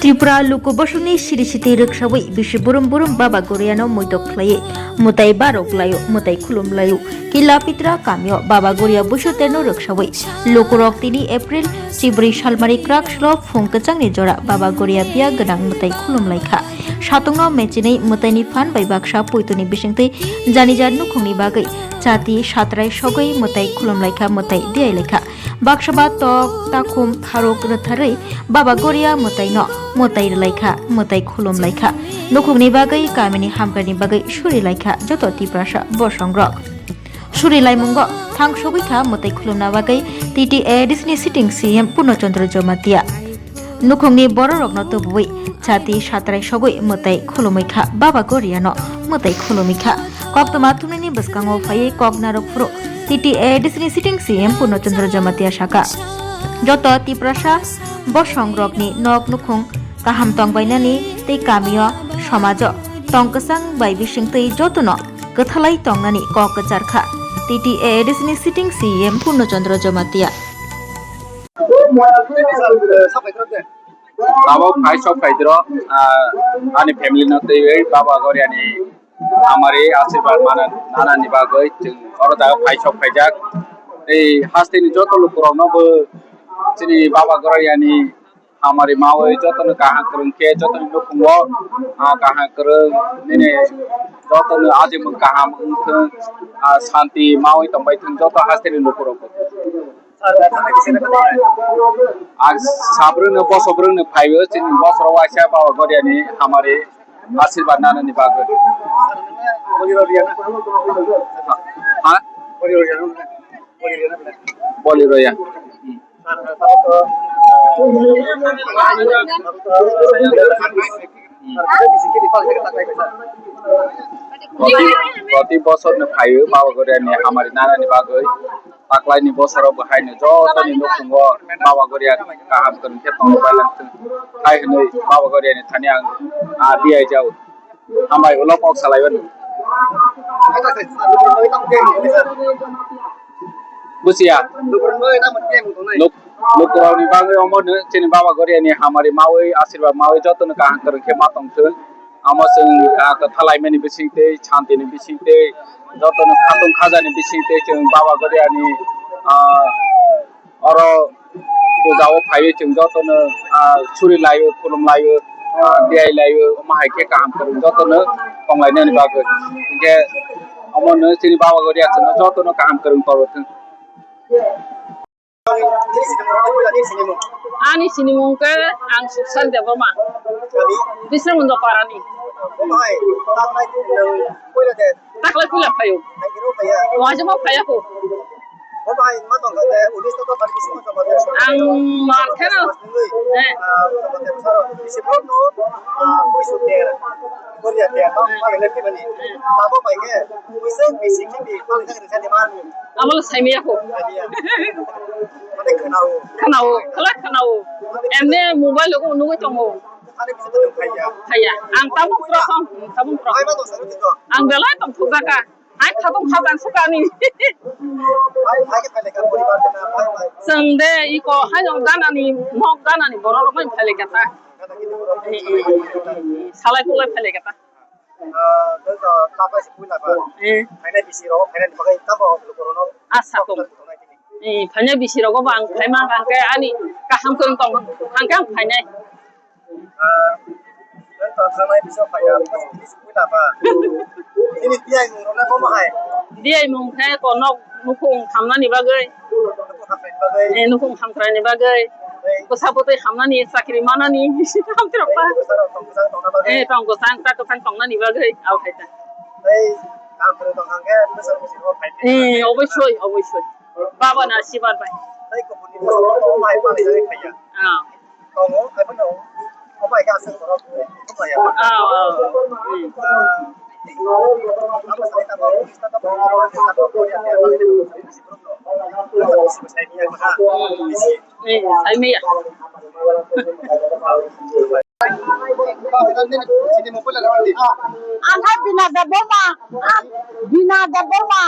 त्रिपुरा लुकुबसुनि सिरिसिति रोखसावै बिसि बुरुम बुरुम बाबा गरियानो मैदक ख्लायो मुताई बारक लायो मुताई खुलुम लायो किला पित्रा कामियो बाबा गरिया बुसुतेनो रोखसावै लुकुरक तिनि एप्रिल चिब्रै सालमारि क्राक स्लप फुंकचांनि जरा बाबा गरिया बिया गनां मुताई खुलुम लायखा सातंनो मेचिनै मुताइनि फान बाय बाक्सा पुइतुनि बिसिंतै जानिजात नुखुंनि बागै जाति सातराय सगै मुताई खुलुम लायखा मुताई दियाय लायखा बाक्साबा तक ताखुम फारुक रथारै बाबा गरिया मुताइनो मुताई लायखा मुताई खुलुम लायखा नुखुंनि बागै गामिनि हामगानि बागै सुरि लायखा जत तिप्रासा बसंग्रक सुरि लायमुंग थां सबैखा मुताई खुलुमना बागै टीटीए डिसनि सिटिं सीएम पूर्णचंद्र जमातिया नुखुंनि बर रत्न तबुबै जाति सातराय सगै मुताई खुलुमैखा बाबा गरियानो मुताई खुलुमिखा कक्तमा थुमनि बसकांगो फायै कगनारक फ्रो टीटीए डिसनि सिटिं सीएम पूर्णचंद्र जमातिया शाखा जत तिप्रासा बसंग्रकनि नक नुखुं गाहाम तंबायनानि तै कामियो समाज तंकसां बायबिसिंतै जतनो गथालाय तंनानि ककचारखा टीटीए डिसनि सिटिं सीएम पूर्णचंद्र Jamatia Tabo khai sok khai dro ani family na tei baba gori ani amari ashirwad mana nana ni bagoi jeng oro da khai sok khai jak ei haste ni joto lok rok no bo chini baba gori ani amari mawai joto no kahang krung ke joto no khungo kahang krung nene joto no ajim kaham thung shanti mawai tambai thung joto haste ni lok rok साब्रनो बसब्रनो फाइबो जों बसराव आइसा बाबा गरियानि हमारे आशीर्वाद नानानि बागै हाँ बोलिरोया प्रति बसर न फाइबो बाबा गरियानि हमारे नानानि बागै पाकलायनि बसराव बाहायनो जतनि नखुंगो बाबा गरिया गाहाम करन खेतंग बायलांथों फाय हनै बाबा गरियानि थानि आं दियाय जाव हामाय उला पक सालायबन बुसिया लोकरावनि बागै अमरनो जेनि बाबा गरियानि हामारि मावै आशीर्वाद मावै जतनि गाहाम करन खे मातंथों आमसों थालायमेनि बिसिंते शान्तिनि बिसिंते जतनि खातुं खाजानि बिसिंते जों बाबा गरियानि अरो पूजाओ फायो जों जतनो सुरि लायो खुलुम लायो दियाय लायो माहायखे गाहाम करन जतनो तंलायनानि बागै इनके अमरनो जेनि बाबा गरिया जतनो गाहाम करन परथों Ani sini mungkin ang sukses dia berma. Bisa untuk parani. Tak lagi pula payu. Wajib mau payu aku. Ang marken. Amal saya mi aku. Kenau, kelak kenau. Emne mobile aku nunggu tunggu. Kaya, ang tabung prasong, tabung prasong. Ang belai tong thugaka. Ay khatong khagan sukani. Sende iko hayong danani, mok danani borok mai phale kata. Salai pulai phale kata. Asa tum. Phanya bisiro ko bang phama bang ke ani kaham kung tong hangkang phanya dia mung khe ko nok nukung hamna ni bagai nukung hamtra ni bagai ko sapote hamna ni sakri mana ni ham tropa tong ko sang ta ko sang tong na ni bagai au khaita অবশ্যই অবশ্যই বাবা না আশীর্বাদ পাই Angkat bina deboma, bina deboma.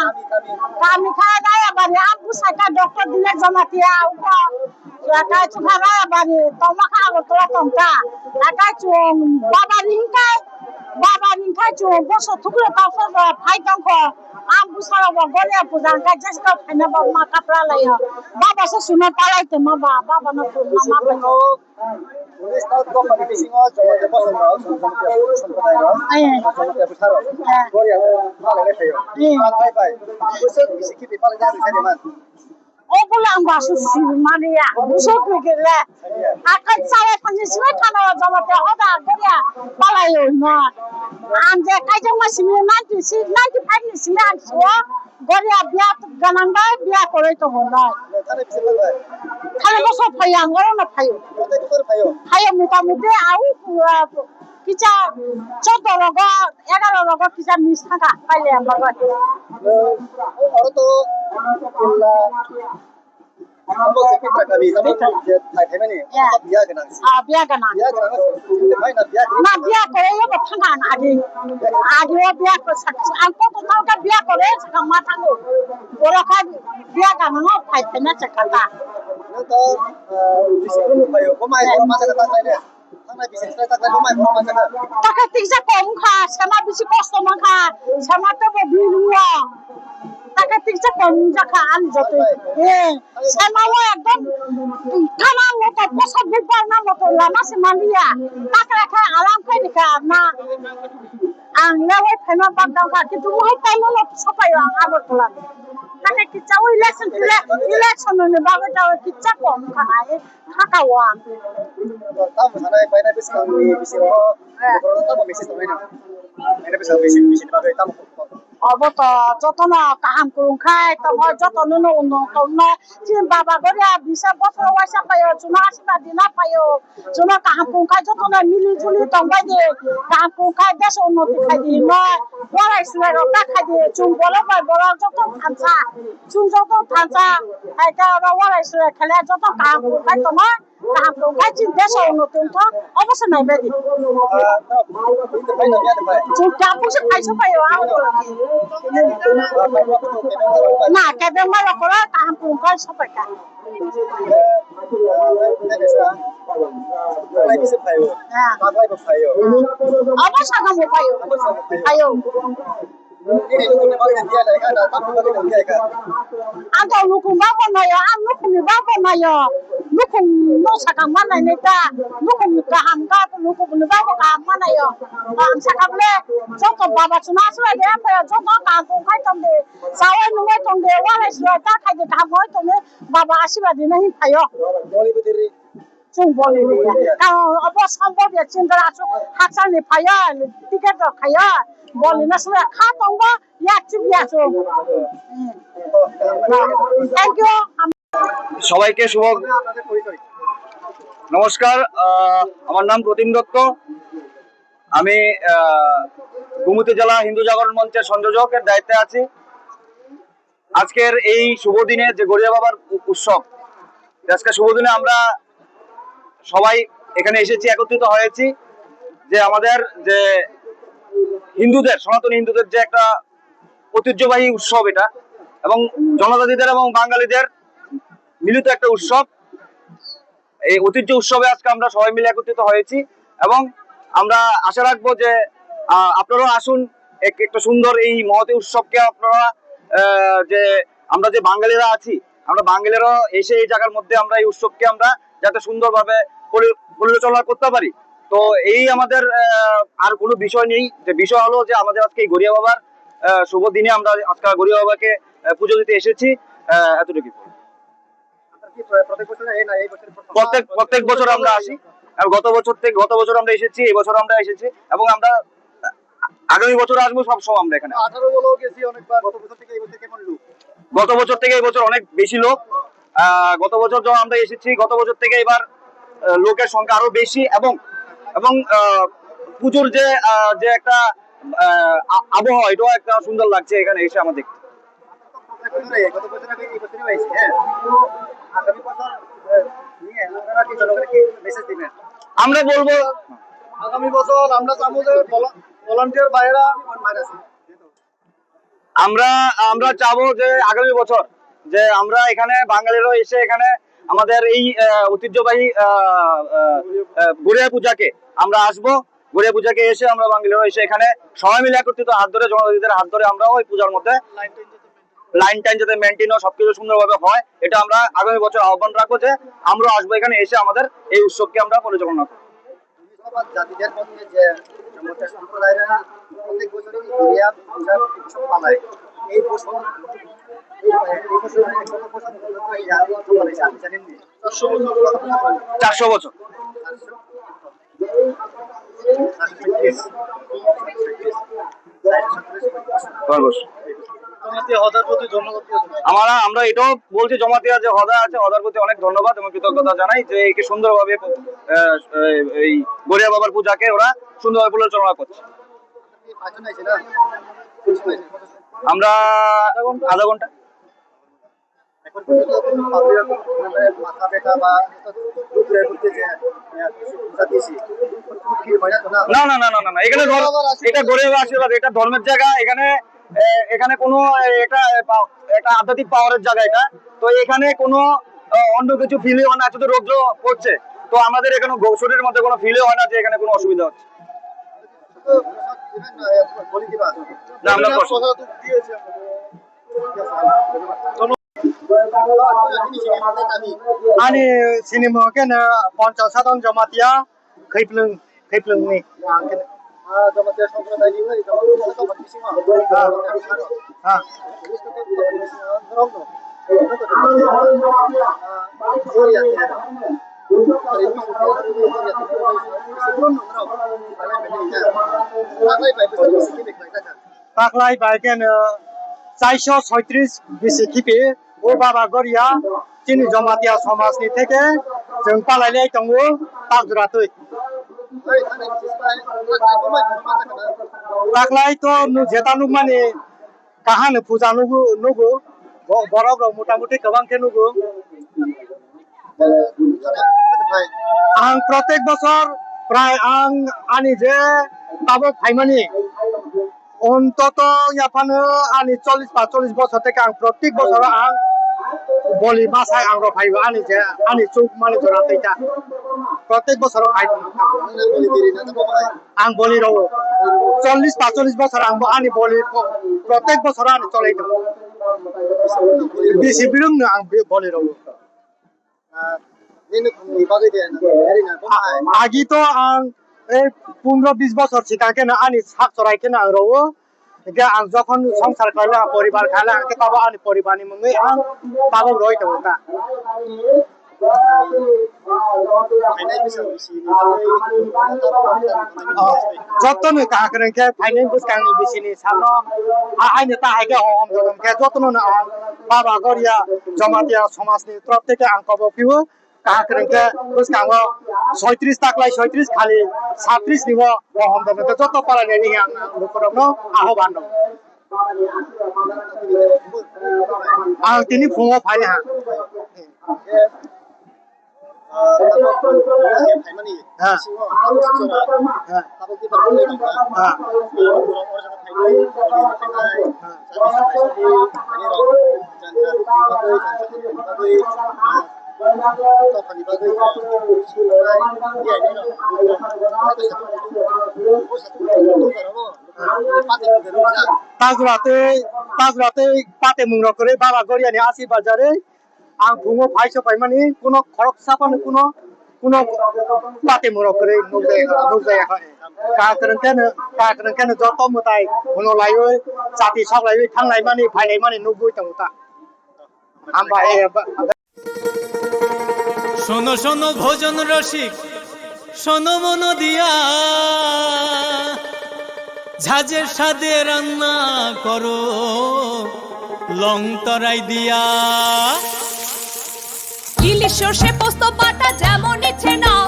Kami kaya daya bari ampu saka dokter dina jamatia uko Kai chu khara bari toma kha go tola tomta. Kai chu baba ning kai chu boso thukle ta so phai tang kho. Am busara bo gole pujan kai jes ka phana ba ma kapra lai ha. Baba se suna talai te ma baba na tu na ma pa. Pulis tahu kok pada di singo coba coba semua semua Korea malah lepas yo. Bye bye. Pusat bisa kita paling dah bisa deman. Obulang basu si Maria, busuk pikirle. Akan saya kondisinya karena zaman teh ada Korea palayo na. Anje kaje masih nanti si nanti pagi si nanti Korea biya gananda biya করে তো হলো। Tadi bisa bye. খালি বছর ফাইয়াং গরম না ফাইও। Kita itu payo. ফাইও মোটামুটি আউ কিছা 14 রগ 11 রগ কিছা মিস থাকা পাইলে আমরা Orang tu illa Ambo sakit tak kami, tapi tak kami ni. Dia kena. বিয়া গানা Dia kena. Mai nak dia. না বিয়া করে এবার থাকা না আগে আগে বিয়া করে আর কত টাকা বিয়া করে সেটা মাথা লো ওরা খাই বিয়া গানা না খাইতে না চাকাটা Itu bisa dulu payo. Komai orang macam kata lain ni. Tangan bisa saya tak komai orang macam kata. টাকা তিনটা কম খা সেমা বেশি কষ্ট না খা সেমা তো বিলুয়া টাকা তিনটা কম যা খা আন যত সেমাও একদম খানা মতো পছন্দ পার না মতো লামা সেমালিয়া টাকা রাখা আরাম করে দেখা না ang laway phema bagdang ka kitu mo tay mo sapay ang agor tulan kane kitsa o election no bago taw kitsa ko kanai hakawan Tahu sana paina bisa kami bisa. Kalau tahu bisa tu mana. Mana bisa bisa bagai tahu. অবত যত না কাম করুন খাই তোমার যত নুন উন্ন চিন বাবা গরিয়া 20 বছর ওয়াসা পায়ো চুনা আসিবা দিনা পায়ো চুনা কাম করুন খাই যত না মিলি জুলি তঙ্গাই দে কাম করুন খাই দেশ উন্নতি খাই দি নয় ওরাই সুরে রকা খাই দি চুন বলে পাই বড় যত থানসা চুন যত থানসা এটা ওরাই সুরে খেলে যত কাম করুন খাই তোমার কাম করুন খাই চিন দেশ উন্নতি অবশ্য নাই বেদি Itu paina dia tu. চুন কাপুসে খাইছো পায়ো না কেবে মারা করে কাম করুন খাই সবাই কা Mana bisa payo. Pakai payo. অবশ্য কাম পায়ো পায়ো Ini tu ni bagai dia dah kan. Tahu bagai dia kan. Anto lukung babo na yo, ang lukung babo na yo. Lukung no sakang mana nita, lukung kaham ka, lukung babo kaham mana yo. Ang sakang le, joto baba chuna suwe de apa yo, joto kaham kai tomde, sawe nungai tomde, wale suwe ta kai de kaham kai tomde, baba asiba di nahi payo. Boleh berdiri. Chung boli ya. Kalau apa sambal ya cindera su, hasil ni payo, tiket do kaya, boli na suwe kha tomba, ya cip ya su. Thank you. সবাইকে শুভ নমস্কার। আমার নাম প্রতিম দত্ত। আমি গোমতী জেলা হিন্দু জাগরণ মঞ্চের সংযোজকের দায়িত্বে আছি। আজকের এই শুভ দিনে যে গড়িয়া বাবার উৎসব, আজকে শুভ দিনে আমরা সবাই এখানে এসেছি, একত্রিত হয়েছি যে আমাদের যে হিন্দুদের, সনাতনী হিন্দুদের যে একটা ঐতিহ্যবাহী উৎসব এটা, এবং জনজাতিদের এবং বাঙালিদের মিলিত একটা উৎসব। এই ঐতিহ্য উৎসবে আজকে আমরা সবাই মিলে একত্রিত হয়েছি এবং আমরা আশা রাখবো যে আপনারাও আসুন, একটা সুন্দর এই মহতী উৎসবকে আপনারা যে আমরা যে বাঙালিরা আছি, আমরা বাঙালিরাও এসে এই জায়গার মধ্যে আমরা এই উৎসবকে আমরা যাতে সুন্দরভাবে পরিচালনা করতে পারি। তো এই আমাদের আর কোনো বিষয় নেই, যে বিষয় হলো যে আমাদের আজকে এই গড়িয়া বাবার শুভ দিনে আমরা আজকে গড়িয়া বাবাকে পুজো দিতে এসেছি, এতটুকু। প্রত্যেক বছর আমরা আসি, গত বছর আমরা এসেছি, এই বছর আমরা এসেছি এবং আমরা আগামী বছর আসবো সবসময় আমরা এখানে। 18 বলো গেছি অনেকবার। গত বছর থেকে এই বছর কেমন লোক? গত বছর থেকে এই বছর অনেক বেশি লোক। গত বছর যখন আমরা এসেছি, গত বছর থেকে এবার লোকের সংখ্যা আরো বেশি এবং পুজোর যে একটা আবহাওয়া, এটাও একটা সুন্দর লাগছে এখানে এসে আমাদের। গত বছর আগে এই বছরই হয়েছে। হ্যাঁ, আগামী বছর নিয়ে আপনারা কি জনগণকে মেসেজ দিবেন? আমরা বলবো আগামী বছর আমরা চাবো যে ভলান্টিয়ার ভাইরা আমরা চাবো যে আগামী বছর যে আমরা এখানে বাঙালিরাও এসে এখানে আমাদের এই ঐতিহ্যবাহী গড়িয়া পূজাকে আমরা আসবো। গড়িয়া পূজাকে এসে আমরা বাঙালিরা এসে এখানে সবাই মিলে একত্রিত হাত ধরে জনজাতিদের হাত ধরে আমরা ওই পূজার মধ্যে লাইন টাইন যাতে মেনটেন হয়, সবকিছু সুন্দরভাবে হয়, এটা আমরা আগামী বছর আহ্বান রাখবো যে আমরা আসবো এখানে এসে আমাদের এই উৎসবকে আমরা পরিচালনা করবো। জাতিদের মধ্যে যে আমাদের সম্প্রদায়েরা প্রত্যেক বছরই গড়িয়া পূজা উৎসব পালায়। এই বছর এই বছর কত বছর পর্যন্ত এই উৎসব পালাইছে আপনি জানেন নি? 400 বছর। আমরা এটাও বলছি জমাতিয়া যে হদা আছে, হদার প্রতি অনেক ধন্যবাদ এবং কৃতজ্ঞতা জানাই যে একে সুন্দরভাবে এই গড়িয়া বাবার পূজাকে ওরা সুন্দরভাবে পরিচালনা করছে। আমরা আধা ঘন্টা। মাথা ব্যথা বা না না না না না, এখানে এটা গড়িয়া আশীর্বাদ, এটা ধর্মের জায়গা, এখানে এখানে কোনো এটা একটা আধ্যাত্মিক পাওয়ারের জায়গা এটা। তো এখানে কোনো অন্য কিছু ফিলই হয় না, শুধু রৌদ্র পড়ছে, তো আমাদের এখানে শরীরের মধ্যে কোনো ফিলই হয় না যে এখানে কোনো অসুবিধা হচ্ছে। না, আমরা ani sinimo kena পঞ্চাশ শতাংশ জমাতিয়া খৈপ্লংনি জমাতিয়া সম্প্রদায় নিয়ে পাকলাই বাইকেন 436 বেশি খিপে ও বাবা গড়িয়া চিনি জমাতিয়া সমাজনি থেকে जों পালাইলাই দङ পাগরাতৈ পাকলাই তো যেতাनु माने কাহানো পূজা नुगु বড় মোটামুটি गोबांखे नुगु आं प्रत्येक बছর প্রায় आंनि जे তাবো ফাইমানি অন্তত ইয়াফানো आंनि 40-45 বছর থেকে आं প্রত্যেক বছর आं বলি মাসায় आं রফাইবো आंनि চুক মানে জরা তৈতা প্রত্যেক বছর ফাইবো आं বলি রও 40-45 বছর आंनि বলি প্রত্যেক বছর आंनि চলাইতো বেশি বিরং आं বলি রও आगि तो आं 15-20 বছর सिगांखे आंनि साक चराइखे आं रवो आं जखन संसार खाला परिवार खाला आंखे तब आंनि परिवारनि मुङै आं ताबो रय दङ ता जतन काकरेंखे फाइनेंस बुसकांनि बिसिनि सानो आइने ताहाइके हम दमके जतन बाबा गड़िया जमातिया समाजनि प्रत्येक आं कबकिबो काकरेंखे बुसकांगो 36 ताकलाय 36 खालि 37 निबो हम दमके जत पारायनि आं नखरनो आह्वान दं आं तिनि फुङाव फायनो हा ताजराते पाते मुंग करे बाबा गड़ियानि आशीर्वाद जारे आं फुङाव फायसो फायमानि कोनो खरक सापानो कोनो पाते मुंग करे नौजाया काकरेंकेनो जत मताय उनो लायो जाति सब लायो थांनाय मानि फायनाय मानि नुगुय दंता आंबा শোনো শোনো ভোজন রসিক শোনো মন দিয়া ঝাঁঝের স্বাদে রান্না করো লং তরাই দিয়া ইলিশ সর্ষে পোস্ত বাটা যেমন ইচ্ছে নাও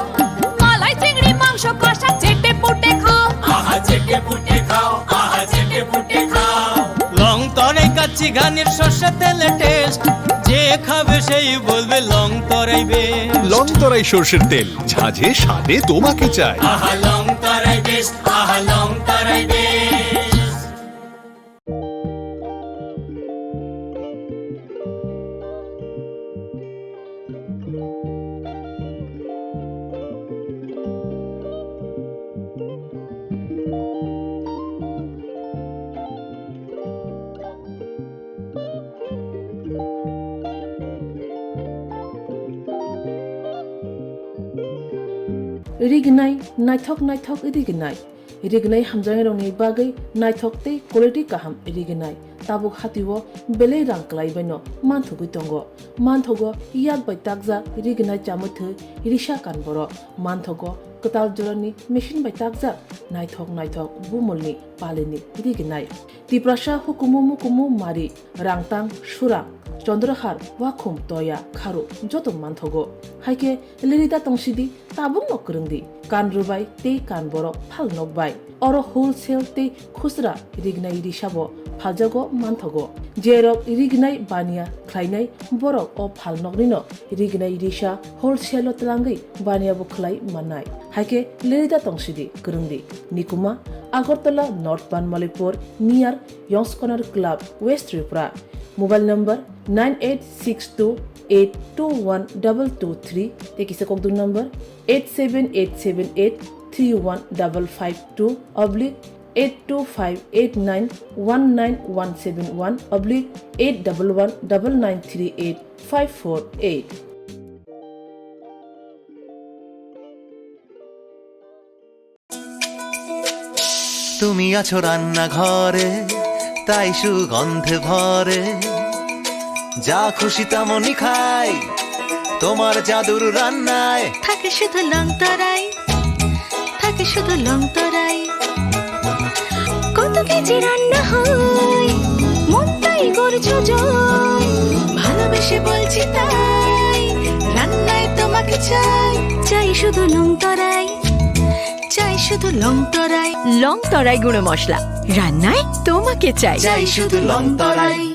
মালাই চিংড়ি মাংস কষা চেটে পুটে খাও আহা চেটে পুটে খাও আহা চেটে পুটে খাও লং তরাই কাচ্চি ঘানির সর্ষে তেলে টেস্ট যে খাবে সেই বলবে লং তরাই বেশ লং তরাই সরষের তেল ঝাঁঝে স্বাদে তোমাকে চাই আহা লং তরাই বেশ আহা লং তরাই বেশ रिगनाय नायथक नायथक रिगनाय रिगनाय हामजानाय रंनि बागै नायथक ते क्वालिटी काहाम रिगनाय ताबुक हातिwo बेले रां क्लाइबायनो मानथुगै दंगो मानथगो याक बाय ताकजा रिगनाय चामुथो रिसा कानबरो मानथगो कताल जरनि मेशिन बाय ताकजा नायथक नायथक बुमलनि पालिनि रिगनाय तिप्रासा हुकुमु मुकुमु मारि रांतां सुरा चंद्रहार वाखुम तोया खारु जतो मानथगो हाइके लिरिदा तंसिदि ताबुक नकरंदि कान रुबाय ते कान बरो फाल नकबाय अरो होलसेल ते खुसरा रिगनाय रिसाबो फालजागो मानथगो जेरक रिगनाय बानिया ख्लाइनाय बरक अ फाल नकनिनो रिगनाय रिसा होलसेल तलांगै बानिया बुखलाय मानाय हाइके लिरिदा तंसिदि करंदि निकुमा Agartala north Banamalipur near young's corner club west Tripura mobile number 9862821223 ते किसे कोकदू नंबर 87878831552 /825891171/8119938 তুমি আছো রান্না ঘরে তাই সুগন্ধে ভরে যা খুশি তেমনই খাই তোমার জাদুর রান্নায় থাকে শুধু লং তরাই থাকে শুধু লং তরাই কত কেজি রান্না হয় মনটাই করছো জয় ভালোবেসে বলছি তাই রান্নায় তোমাকে চাই চাই শুধু লং তরাই চাই শুধু লং তরাই গুঁড়ো মশলা রান্নায় তোমাকে চাই চাই শুধু লং তরাই।